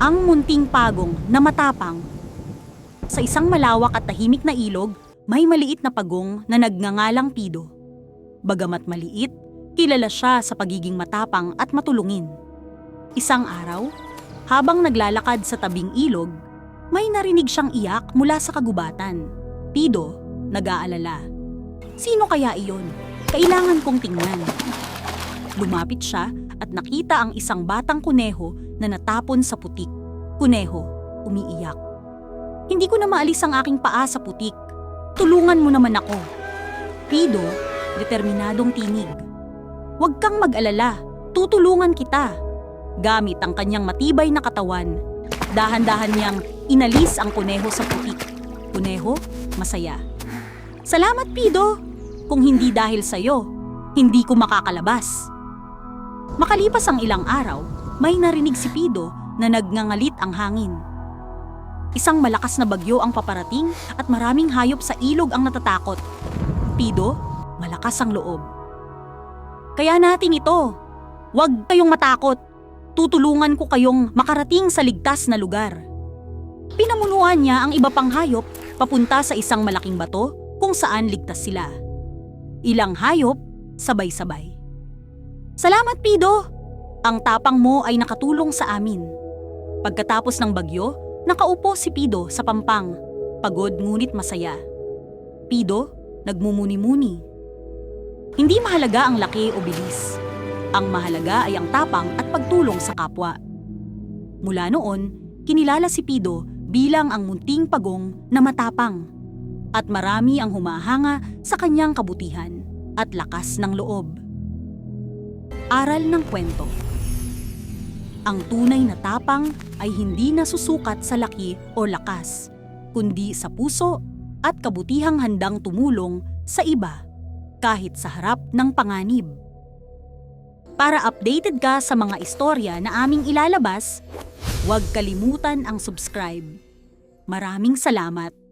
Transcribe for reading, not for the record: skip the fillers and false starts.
Ang munting pagong na matapang. Sa isang malawak at tahimik na ilog, may maliit na pagong na nagngangalang Pido. Bagamat maliit, kilala siya sa pagiging matapang at matulungin. Isang araw, habang naglalakad sa tabing ilog, may narinig siyang iyak mula sa kagubatan. Pido, nag-aalala. Sino kaya iyon? Kailangan kong tingnan. Lumapit siya at nakita ang isang batang kuneho na natapon sa putik. Kuneho, umiiyak. Hindi ko na maalis ang aking paa sa putik. Tulungan mo naman ako. Pido, determinadong tinig. Huwag kang mag-alala, tutulungan kita. Gamit ang kanyang matibay na katawan, dahan-dahan niyang inalis ang kuneho sa putik. Kuneho, masaya. Salamat, Pido! Kung hindi dahil sa'yo, hindi ko makakalabas. Makalipas ang ilang araw, may narinig si Pido na nagngangalit ang hangin. Isang malakas na bagyo ang paparating at maraming hayop sa ilog ang natatakot. Pido, malakas ang loob. Kaya natin ito. Huwag kayong matakot. Tutulungan ko kayong makarating sa ligtas na lugar. Pinamunuan niya ang iba pang hayop papunta sa isang malaking bato kung saan ligtas sila. Ilang hayop, sabay-sabay. Salamat, Pido! Ang tapang mo ay nakatulong sa amin. Pagkatapos ng bagyo, nakaupo si Pido sa pampang, pagod ngunit masaya. Pido, nagmumuni-muni. Hindi mahalaga ang laki o bilis. Ang mahalaga ay ang tapang at pagtulong sa kapwa. Mula noon, kinilala si Pido bilang ang munting pagong na matapang. At marami ang humahanga sa kanyang kabutihan at lakas ng loob. Aral ng kwento. Ang tunay na tapang ay hindi nasusukat sa laki o lakas, kundi sa puso at kabutihang handang tumulong sa iba kahit sa harap ng panganib. Para updated ka sa mga istorya na aming ilalabas, huwag kalimutan ang subscribe. Maraming salamat!